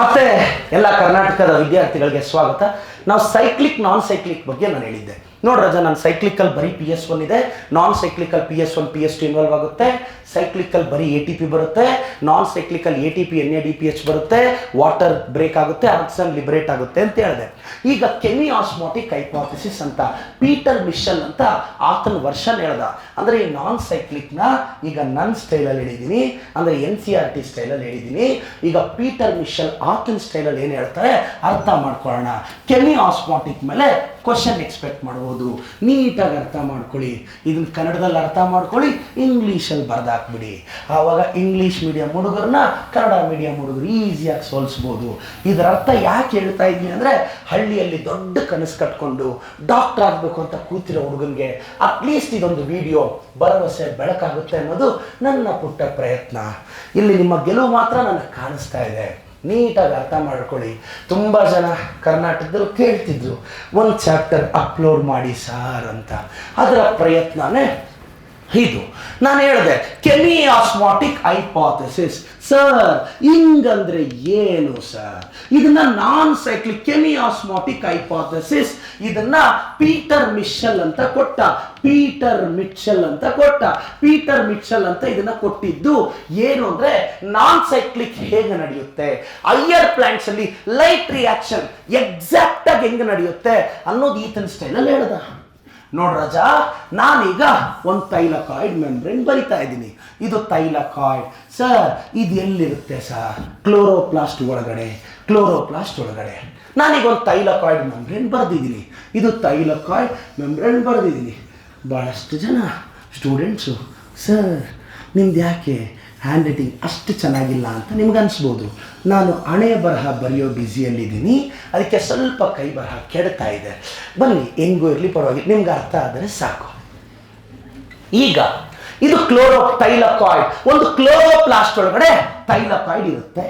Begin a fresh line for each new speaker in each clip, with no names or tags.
ಮತ್ತೆ ಎಲ್ಲ ಕರ್ನಾಟಕದ ವಿದ್ಯಾರ್ಥಿಗಳಿಗೆ ಸ್ವಾಗತ. ನಾವು ಸೈಕ್ಲಿಕ್ ನಾನ್ ಸೈಕ್ಲಿಕ್ ಬಗ್ಗೆ ನಾನು ಹೇಳಿದ್ದೆ. ನೋಡ್ರಿ ರಜಾ, ನಾನು ಸೈಕ್ಲಿಕಲ್ ಬರೀ PS1 ಇದೆ, ನಾನ್ ಸೈಕ್ಲಿಕಲ್ PS1 PS2 ಇನ್ವಾಲ್ವ್ ಆಗುತ್ತೆ, ಸೈಕ್ಲಿಕಲ್ ಬರೀ ATP ಬರುತ್ತೆ, ನಾನ್ ಸೈಕ್ಲಿಕಲ್ ATP NADPH ಬರುತ್ತೆ, ವಾಟರ್ ಬ್ರೇಕ್ ಆಗುತ್ತೆ, ಆಕ್ಸಿಜನ್ ಲಿಬರೇಟ್ ಆಗುತ್ತೆ ಅಂತ ಹೇಳಿದೆ. ಈಗ ಕೆಮಿ ಆಸ್ಮಾಟಿಕ್ ಹೈಪೋಥಿಸಿಸ್ ಅಂತ ಪೀಟರ್ ಮಿಶೆಲ್ ಅಂತ ಆತನ ವರ್ಷನ್ ಹೇಳ್ದ. ಅಂದ್ರೆ ಈ ನಾನ್ ಸೈಕ್ಲಿಕ್ನ ಈಗ ನನ್ನ ಸ್ಟೈಲಲ್ಲಿ ಹೇಳಿದ್ದೀನಿ, ಅಂದ್ರೆ NCERT ಸ್ಟೈಲಲ್ಲಿ ಹೇಳಿದ್ದೀನಿ. ಈಗ ಪೀಟರ್ ಮಿಶೆಲ್ ಆತನ ಸ್ಟೈಲಲ್ಲಿ ಏನು ಹೇಳ್ತಾರೆ ಅರ್ಥ ಮಾಡ್ಕೊಳ್ಳೋಣ. ಕೆಮಿ ಆಸ್ಮಾಟಿಕ್ ಮೇಲೆ ಕ್ವಶನ್ ಎಕ್ಸ್ಪೆಕ್ಟ್ ಮಾಡ್ಬೋದು, ನೀಟಾಗಿ ಅರ್ಥ ಮಾಡ್ಕೊಳ್ಳಿ. ಇದನ್ನ ಕನ್ನಡದಲ್ಲಿ ಅರ್ಥ ಮಾಡ್ಕೊಳ್ಳಿ, ಇಂಗ್ಲೀಷಲ್ಲಿ ಬರ್ದಾಕ್ಬಿಡಿ. ಆವಾಗ ಇಂಗ್ಲೀಷ್ ಮೀಡಿಯಂ ಹುಡುಗರನ್ನ ಕನ್ನಡ ಮೀಡಿಯಂ ಹುಡುಗರು ಈಸಿಯಾಗಿ ಸೋಲಿಸ್ಬೋದು. ಇದರ ಅರ್ಥ ಯಾಕೆ ಹೇಳ್ತಾ ಇದ್ದೀನಿ ಅಂದರೆ, ಹಳ್ಳಿಯಲ್ಲಿ ದೊಡ್ಡ ಕನಸು ಕಟ್ಕೊಂಡು ಡಾಕ್ಟರ್ ಆಗಬೇಕು ಅಂತ ಕೂತಿರೋ ಹುಡುಗನಿಗೆ ಅಟ್ಲೀಸ್ಟ್ ಇದೊಂದು ವಿಡಿಯೋ ಭರವಸೆ ಬೆಳಕಾಗುತ್ತೆ ಅನ್ನೋದು ನನ್ನ ಪುಟ್ಟ ಪ್ರಯತ್ನ. ಇಲ್ಲಿ ನಿಮ್ಮ ಗೆಲುವು ಮಾತ್ರ ನನಗೆ ಕಾಣಿಸ್ತಾ ಇದೆ, ನೀಟಾಗಿ ಅರ್ಥ ಮಾಡ್ಕೊಳ್ಳಿ. ತುಂಬ ಜನ ಕರ್ನಾಟಕದಲ್ಲಿ ಕೇಳ್ತಿದ್ರು ಒಂದು ಚಾಪ್ಟರ್ ಅಪ್ಲೋಡ್ ಮಾಡಿ ಸಾರ್ ಅಂತ. ಅದರ ಪ್ರಯತ್ನನೇ ಇದು. ನಾನು ಹೇಳಿದೆ ಕೆಮಿ ಆಸ್ಮಾಟಿಕ್ ಹೈಪೋಥೆಸಿಸ್. ಸರ್ ಹಿಂಗಂದ್ರೆ ಏನು ಸರ್? ಇದನ್ನ ನಾನ್ ಸೈಕ್ಲಿಕ್ ಕೆಮಿ ಆಸ್ಮಾಟಿಕ್ ಹೈಪೋಥೆಸಿಸ್ ಇದನ್ನ ಪೀಟರ್ ಮಿಶೆಲ್ ಅಂತ ಕೊಟ್ಟ. ಪೀಟರ್ ಮಿಚೆಲ್ ಅಂತ ಇದನ್ನ ಕೊಟ್ಟಿದ್ದು ಏನು ಅಂದ್ರೆ, ನಾನ್ ಸೈಕ್ಲಿಕ್ ಹೇಗೆ ನಡೆಯುತ್ತೆ, ಹೈಯರ್ ಪ್ಲಾಂಟ್ಸ್ ಅಲ್ಲಿ ಲೈಟ್ ರಿಯಾಕ್ಷನ್ ಎಕ್ಸಾಕ್ಟ್ ಆಗಿ ಹೆಂಗೆ ನಡೆಯುತ್ತೆ ಅನ್ನೋದು ಈತನ ಸ್ಟೈಲಲ್ಲಿ ಹೇಳ್ದ. ನೋಡ್ರ ರಜಾ, ನಾನೀಗ ಒಂದು ಥೈಲಕಾಯ್ಡ್ ಮೆಂಬ್ರೇನ್ ಬರಿತಾ ಇದ್ದೀನಿ. ಇದು ಥೈಲಕಾಯ್ಡ್. ಸರ್ ಇದು ಎಲ್ಲಿರುತ್ತೆ ಸರ್? ಕ್ಲೋರೋಪ್ಲಾಸ್ಟ್ ಒಳಗಡೆ. ನಾನೀಗ ಒಂದು ಥೈಲಕಾಯ್ಡ್ ಮೆಂಬ್ರೇನ್ ಬರೆದಿದ್ದೀನಿ. ಇದು ಥೈಲಕಾಯ್ಡ್ ಮೆಂಬ್ರೇನ್ ಬರೆದಿದ್ದೀನಿ. ಭಾಳಷ್ಟು ಜನ ಸ್ಟೂಡೆಂಟ್ಸು, ಸರ್ ನಿಮ್ದು ಯಾಕೆ ಹ್ಯಾಂಡ್ ರೈಟಿಂಗ್ ಅಷ್ಟು ಚೆನ್ನಾಗಿಲ್ಲ ಅಂತ ನಿಮ್ಗೆ ಅನಿಸ್ಬೋದು. ನಾನು ಹಣೆ ಬರಹ ಬರೆಯೋ ಬ್ಯುಸಿಯಲ್ಲಿದ್ದೀನಿ, ಅದಕ್ಕೆ ಸ್ವಲ್ಪ ಕೈ ಬರಹ ಕೆಡ್ತಾ ಇದೆ. ಬನ್ನಿ, ಹೆಂಗೂ ಇರಲಿ ಪರವಾಗಿಲ್ಲ, ನಿಮ್ಗೆ ಅರ್ಥ ಆದರೆ ಸಾಕು. ಈಗ ಇದು ಥೈಲಕಾಯ್ಡ್. ಒಂದು ಕ್ಲೋರೋಪ್ಲಾಸ್ಟ್ ಒಳಗಡೆ ಥೈಲಕಾಯ್ಡ್ ಇರುತ್ತೆ.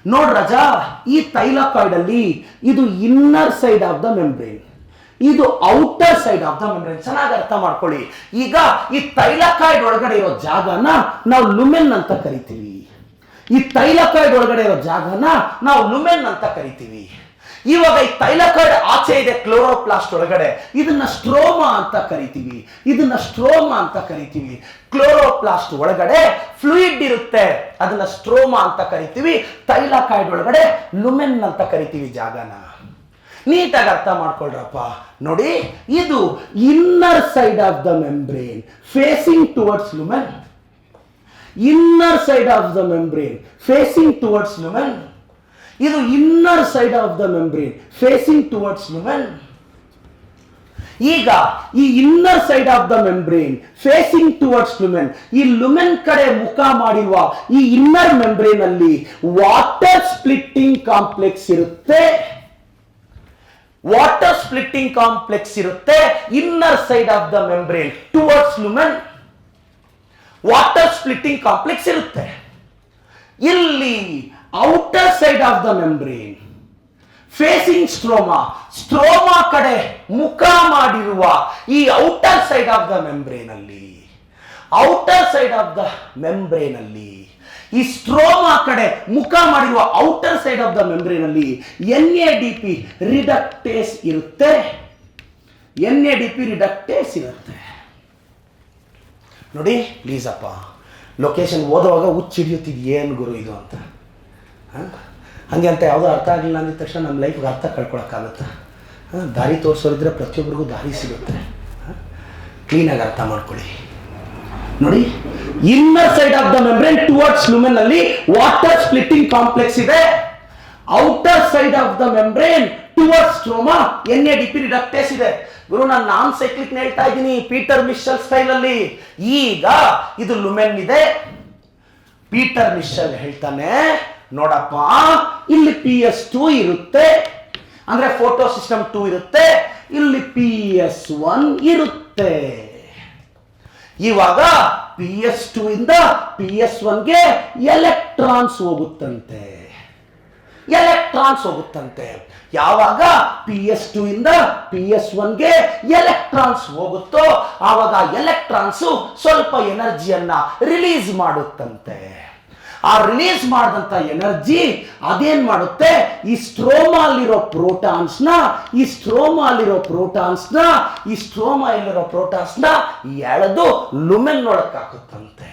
ನೋಡ್ರ ರಜಾ, ಈ ಥೈಲಕಾಯ್ಡ್ ಅಲ್ಲಿ ಇದು inner side of the membrane, ಇದು outer side of the membrane. ಚೆನ್ನಾಗಿ ಅರ್ಥ ಮಾಡ್ಕೊಳ್ಳಿ. ಈಗ ಈ ಥೈಲಕಾಯ್ಡ್ ಒಳಗಡೆ ಇರೋ ಜಾಗನ ನಾವು ಲುಮೆನ್ ಅಂತ ಕರಿತೀವಿ. ಇವಾಗ ಈ ಥೈಲಕಾಯ್ಡ್ ಆಚೆ ಇದೆ ಕ್ಲೋರೋಪ್ಲಾಸ್ಟ್ ಒಳಗಡೆ, ಇದನ್ನ ಸ್ಟ್ರೋಮಾ ಅಂತ ಕರಿತೀವಿ. ಕ್ಲೋರೋಪ್ಲಾಸ್ಟ್ ಒಳಗಡೆ ಫ್ಲೂಯಿಡ್ ಇರುತ್ತೆ, ಅದನ್ನ ಸ್ಟ್ರೋಮಾ ಅಂತ ಕರಿತೀವಿ. ಥೈಲಕಾಯ್ಡ್ ಒಳಗಡೆ ಲುಮೆನ್ ಅಂತ ಕರಿತೀವಿ ಜಾಗನ. ನೀಟಾಗಿ ಅರ್ಥ ಮಾಡ್ಕೊಳ್ರಪ್ಪ. ನೋಡಿ, ಇದು inner side of the membrane facing towards lumen. ಇದು inner side of the membrane facing towards lumen. ಈಗ ಈ inner side of the membrane facing towards lumen, ಈ ಲುಮೆನ್ ಕಡೆ ಮುಖ ಮಾಡಿರುವ ಈ ಇನ್ನರ್ ಮೆಂಬ್ರೇನ್ ಅಲ್ಲಿ ವಾಟರ್ ಸ್ಪ್ಲಿಟ್ಟಿಂಗ್ ಕಾಂಪ್ಲೆಕ್ಸ್ ಇರುತ್ತೆ. Inner side of the membrane towards lumen water splitting complex ಇರುತ್ತೆ. ಇಲ್ಲಿ outer side of the membrane facing stroma ಕಡೆ ಮುಖ ಮಾಡಿರುವ ಈ outer side of the membrane ಅಲ್ಲಿ ಈ ಸ್ಟ್ರೋಮಾ ಕಡೆ ಮುಖ ಮಾಡಿರುವ outer side of the membrane ಅಲ್ಲಿ NADP ರಿಡಕ್ಟೇಸ್ ಇರುತ್ತೆ. ನೋಡಿ ಪ್ಲೀಸ್ ಅಪ್ಪ, ಲೊಕೇಶನ್ ಓದುವಾಗ ಹುಚ್ಚಿಡಿಯುತ್ತಿದ್ದು ಏನು ಗುರು ಇದು ಅಂತ. ಹಂಗೆ ಅಂತ ಯಾವುದೋ ಅರ್ಥ ಆಗಲಿಲ್ಲ ಅಂದಿದ ತಕ್ಷಣ ನಮ್ಮ ಲೈಫ್ಗೆ ಅರ್ಥ ಕಳ್ಕೊಳಕ್ಕಾಗುತ್ತಾ? ದಾರಿ ತೋರಿಸೋರಿದ್ರೆ ಪ್ರತಿಯೊಬ್ಬರಿಗೂ ದಾರಿ ಸಿಗುತ್ತೆ. ಕ್ಲೀನಾಗಿ ಅರ್ಥ ಮಾಡ್ಕೊಳ್ಳಿ. ನೋಡಿ, inner side of the membrane towards lumen ಅಲ್ಲಿ ವಾಟರ್ ಸ್ಪ್ಲಿಟ್ಟಿಂಗ್ ಕಾಂಪ್ಲೆಕ್ಸ್ ಇದೆ. Outer side of the membrane towards stroma NADP reductase ಇದೆ. ಗುರು, ನಾನು ನಾನ್ ಸೈಕ್ಲಿಕ್ ಹೇಳ್ತಾ ಇದ್ದೀನಿ ಪೀಟರ್ ಮಿಶೆಲ್ ಸ್ಟೈಲ್ ಅಲ್ಲಿ. ಈಗ ಇದು ಲುಮೆನ್ ಇದೆ. ಪೀಟರ್ ಮಿಶೆಲ್ ಹೇಳ್ತಾನೆ, ನೋಡಪ್ಪ ಇಲ್ಲಿ PS2 ಇರುತ್ತೆ, ಅಂದ್ರೆ ಫೋಟೋ ಸಿಸ್ಟಮ್ 2 ಇರುತ್ತೆ, ಇಲ್ಲಿ PS1 ಇರುತ್ತೆ. ಇವಾಗ PS2 ಇಂದ PS1ಗೆ ಎಲೆಕ್ಟ್ರಾನ್ಸ್ ಹೋಗುತ್ತಂತೆ. ಯಾವಾಗ PS2 ಇಂದ PS1ಗೆ ಎಲೆಕ್ಟ್ರಾನ್ಸ್ ಹೋಗುತ್ತೋ ಆವಾಗ ಎಲೆಕ್ಟ್ರಾನ್ಸ್ ಸ್ವಲ್ಪ ಎನರ್ಜಿಯನ್ನ ರಿಲೀಸ್ ಮಾಡುತ್ತಂತೆ. ಆ ರಿಲೀಸ್ ಮಾಡಿದಂಥ ಎನರ್ಜಿ ಅದೇನ್ ಮಾಡುತ್ತೆ, ಈ ಸ್ಟ್ರೋಮಲ್ಲಿರೋ ಪ್ರೋಟಾನ್ಸ್ನ ಎಳೆದು ಲುಮೆನ್ ಒಳಕ್ಕೆ ಹಾಕುತ್ತಂತೆ.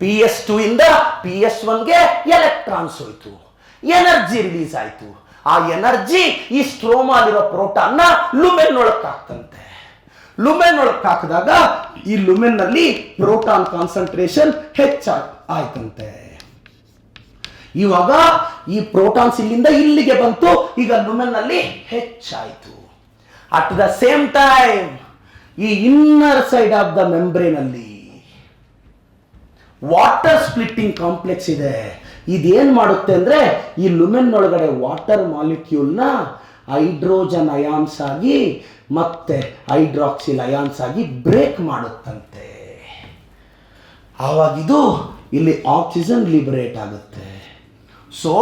PS2 ಇಂದ PS1ಗೆ ಎಲೆಕ್ಟ್ರಾನ್ಸ್ ಹೋಯ್ತು, ಎನರ್ಜಿ ರಿಲೀಸ್ ಆಯ್ತು. ಆ ಎನರ್ಜಿ ಈ ಸ್ಟ್ರೋಮಲ್ಲಿರೋ ಪ್ರೋಟಾನ್ನ ಲುಮೆನ್ ಒಳಕ್ಕೆ ಹಾಕ್ತಂತೆ. ಲುಮೆನ್ ಒಳಕ್ಕೆ ಹಾಕಿದಾಗ ಈ ಲುಮೆನ್ ನಲ್ಲಿ ಪ್ರೋಟಾನ್ ಕಾನ್ಸಂಟ್ರೇಷನ್ ಆಯ್ತಂತೆ. ಇವಾಗ ಈ ಪ್ರೋಟಾನ್ಸ್ ಇಲ್ಲಿಂದ ಇಲ್ಲಿಗೆ ಬಂತು, ಈಗ ಲುಮೆನ್ ನಲ್ಲಿ ಹೆಚ್ಚಾಯಿತು. ಅಟ್ ದ ಸೇಮ್ ಟೈಮ್ ಈ inner side of the membrane ಅಲ್ಲಿ ವಾಟರ್ ಸ್ಪ್ಲಿಟ್ಟಿಂಗ್ ಕಾಂಪ್ಲೆಕ್ಸ್ ಇದೆ. ಇದೇನ್ ಮಾಡುತ್ತೆ ಅಂದ್ರೆ ಈ ಲುಮೆನ್ ಒಳಗಡೆ ವಾಟರ್ ಮಾಲಿಕ್ಯೂಲ್ನ ಹೈಡ್ರೋಜನ್ ಅಯಾನ್ಸ್ ಆಗಿ ಮತ್ತೆ ಹೈಡ್ರಾಕ್ಸಿಲ್ ಅಯಾನ್ಸ್ ಆಗಿ ಬ್ರೇಕ್ ಮಾಡುತ್ತಂತೆ. ಆವಾಗಿದು ಇಲ್ಲಿ ಆಕ್ಸಿಜನ್ ಲಿಬರೇಟ್ ಆಗುತ್ತೆ. ಸೊ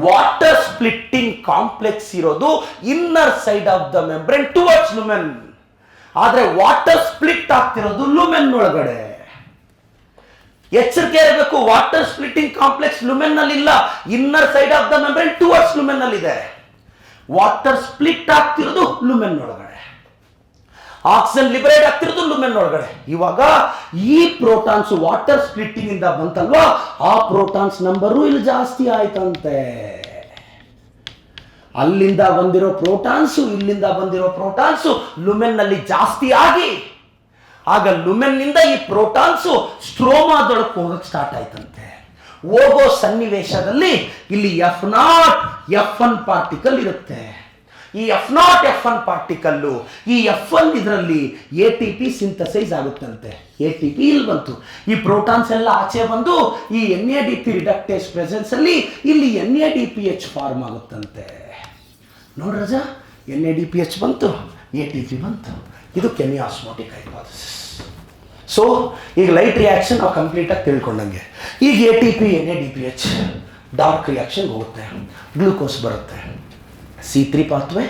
ವಾಟರ್ ಸ್ಪ್ಲಿಟ್ಟಿಂಗ್ ಕಾಂಪ್ಲೆಕ್ಸ್ ಇರೋದು inner side of the membrane towards lumen, ಆದ್ರೆ ವಾಟರ್ ಸ್ಪ್ಲಿಟ್ ಆಗ್ತಿರೋದು ಲುಮೆನ್ ಒಳಗಡೆ. ಎಚ್ಚರಿಕೆ ಇರಬೇಕು, ವಾಟರ್ ಸ್ಪ್ಲಿಟ್ಟಿಂಗ್ ಕಾಂಪ್ಲೆಕ್ಸ್ ಲುಮೆನ್ ನಲ್ಲಿ ಇಲ್ಲ, inner side of the membrane towards lumen ನಲ್ಲಿ ಇದೆ. ವಾಟರ್ ಸ್ಪ್ಲಿಟ್ ಆಗ್ತಿರೋದು ಲುಮೆನ್ ಒಳಗಡೆ, ಆಕ್ಸಿಜನ್ ಲಿಬರೇಟ್ ಆಗ್ತಿರೋದು ಲುಮೆನ್ ಒಳಗಡೆ. ಇವಾಗ ಈ ಪ್ರೋಟಾನ್ಸ್ ವಾಟರ್ ಸ್ಪ್ಲಿಟ್ಟಿಂಗ್ ಇಂದ ಬಂತಲ್ವಾ, ಆ ಪ್ರೋಟಾನ್ಸ್ ನಂಬರು ಇಲ್ಲಿ ಜಾಸ್ತಿ ಆಯ್ತಂತೆ. ಅಲ್ಲಿಂದ ಬಂದಿರೋ ಪ್ರೋಟಾನ್ಸು ಇಲ್ಲಿಂದ ಬಂದಿರೋ ಪ್ರೋಟಾನ್ಸು ಲುಮೆನ್ ನಲ್ಲಿ ಜಾಸ್ತಿ ಆಗಿ ಆಗ ಲುಮೆನ್ ನಿಂದ ಈ ಪ್ರೋಟಾನ್ಸು ಸ್ಟ್ರೋಮಾದೊಳಕ್ಕೆ ಹೋಗಕ್ಕೆ ಸ್ಟಾರ್ಟ್ ಆಯ್ತಂತೆ. ಹೋಗೋ ಸನ್ನಿವೇಶದಲ್ಲಿ ಇಲ್ಲಿ F1 ಪಾರ್ಟಿಕಲ್ ಇರುತ್ತೆ. ಈ F1 ಪಾರ್ಟಿಕಲ್ಲು, ಈ F1 ಇದರಲ್ಲಿ ATP ಸಿಂಥಸೈಸ್ ಆಗುತ್ತಂತೆ. ATP ಇಲ್ಲಿ ಬಂತು, ಈ ಪ್ರೋಟಾನ್ಸ್ ಎಲ್ಲ ಆಚೆ ಬಂದು ಈ NADP ರಿಡಕ್ಟೇಸ್ ಪ್ರೆಸೆನ್ಸ್ ಅಲ್ಲಿ ಇಲ್ಲಿ NADPH ಫಾರ್ಮ್ ಆಗುತ್ತಂತೆ. ನೋಡ್ರಜ, NADPH ಬಂತು, ATP ಬಂತು. ಇದು ಕೆಮಿಯಾಸ್ಮೋಟಿಕ್ ಹೈಪೋಥೆಸಿಸ್. ಸೊ ಈಗ ಲೈಟ್ ರಿಯಾಕ್ಷನ್ ನಾವು ಕಂಪ್ಲೀಟಾಗಿ ತಿಳ್ಕೊಂಡಂಗೆ. ಈಗ ATP NADPH ಡಾರ್ಕ್ ರಿಯಾಕ್ಷನ್ ಹೋಗುತ್ತೆ, ಗ್ಲೂಕೋಸ್ ಬರುತ್ತೆ, C3 pathway,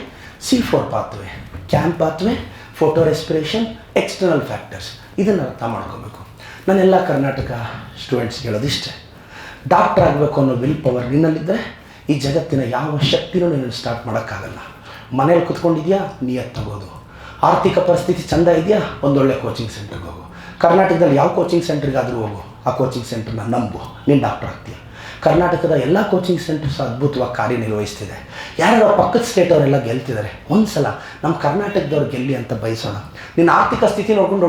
C4 pathway, can pathway, photo respiration, external factors. ಇದನ್ನು ಅರ್ಥ ಮಾಡ್ಕೋಬೇಕು. ನಾನೆಲ್ಲ ಕರ್ನಾಟಕ ಸ್ಟೂಡೆಂಟ್ಸ್ ಹೇಳೋದಿಷ್ಟೇ, ಡಾಕ್ಟರ್ ಆಗಬೇಕು ಅನ್ನೋ ವಿಲ್ ಪವರ್ ನಿನ್ನಲ್ಲಿದ್ದರೆ ಈ ಜಗತ್ತಿನ ಯಾವ ಶಕ್ತಿನೂ ನೀನು ಸ್ಟಾರ್ಟ್ ಮಾಡೋಕ್ಕಾಗಲ್ಲ. ಮನೇಲಿ ಕುತ್ಕೊಂಡಿದ್ಯಾ, ನಿಯತ್ ತಗೋದು. ಆರ್ಥಿಕ ಪರಿಸ್ಥಿತಿ ಚಂದ ಇದೆಯಾ, ಒಂದೊಳ್ಳೆ ಕೋಚಿಂಗ್ ಸೆಂಟರ್ಗೆ ಹೋಗು. ಕರ್ನಾಟಕದಲ್ಲಿ ಯಾವ ಕೋಚಿಂಗ್ ಸೆಂಟ್ರಿಗಾದರೂ ಹೋಗು, ಆ ಕೋಚಿಂಗ್ ಸೆಂಟರ್ನ ನಂಬು, ನೀನು ಡಾಕ್ಟರ್ ಆಗ್ತೀಯ. ಕರ್ನಾಟಕದ ಎಲ್ಲ ಕೋಚಿಂಗ್ ಸೆಂಟರ್ಸ್ ಅದ್ಭುತವಾಗಿ ಕಾರ್ಯನಿರ್ವಹಿಸ್ತಿದೆ. ಯಾರ್ಯಾರೋ ಪಕ್ಕದ ಸ್ಟೇಟ್ ಅವರೆಲ್ಲ ಗೆಲ್ತಿದ್ದಾರೆ. ಒಂದ್ಸಲ ನಮ್ಮ ಕರ್ನಾಟಕದವ್ರು ಗೆಲ್ಲಿ ಅಂತ ಬಯಸೋಣ. ನಿನ್ನ ಆರ್ಥಿಕ ಸ್ಥಿತಿ ನೋಡ್ಕೊಂಡು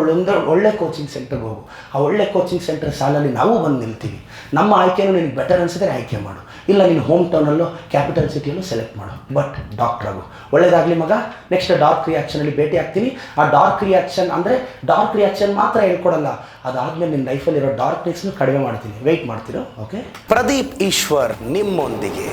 ಒಳ್ಳೆ ಕೋಚಿಂಗ್ ಸೆಂಟರ್ಗೆ ಹೋಗು. ಆ ಒಳ್ಳೆ ಕೋಚಿಂಗ್ ಸೆಂಟರ್ ಸಾಲಲ್ಲಿ ನಾವು ಬಂದು ನಿಲ್ತೀವಿ. ನಮ್ಮ ಆಯ್ಕೆನೂ ನಿನಗೆ ಬೆಟರ್ ಅನಿಸಿದ್ರೆ ಆಯ್ಕೆ ಮಾಡು, ಇಲ್ಲ ನಿನ್ನ ಹೋಮ್ ಟೌನಲ್ಲೋ ಕ್ಯಾಪಿಟಲ್ ಸಿಟಿಯಲ್ಲೋ ಸೆಲೆಕ್ಟ್ ಮಾಡು, ಬಟ್ ಡಾಕ್ಟರ್ ಆಗು. ಒಳ್ಳೇದಾಗಲಿ ಮಗ. ನೆಕ್ಸ್ಟ್ ಡಾರ್ಕ್ ರಿಯಾಕ್ಷನಲ್ಲಿ ಭೇಟಿ ಆಗ್ತೀನಿ. ಆ ಡಾರ್ಕ್ ರಿಯಾಕ್ಷನ್ ಮಾತ್ರ ಹೇಳ್ಕೊಡಲ್ಲ, ಅದಾದಮೇಲೆ ನಿನ್ನ ಲೈಫಲ್ಲಿರೋ ಡಾರ್ಕ್ನೆಸ್ನು ಕಡಿಮೆ ಮಾಡ್ತೀನಿ. ವೆಯ್ಟ್ ಮಾಡ್ತೀರೋ? ಓಕೆ. ಪ್ರದೀಪ್ ಈಶ್ವರ್ ನಿಮ್ಮೊಂದಿಗೆ.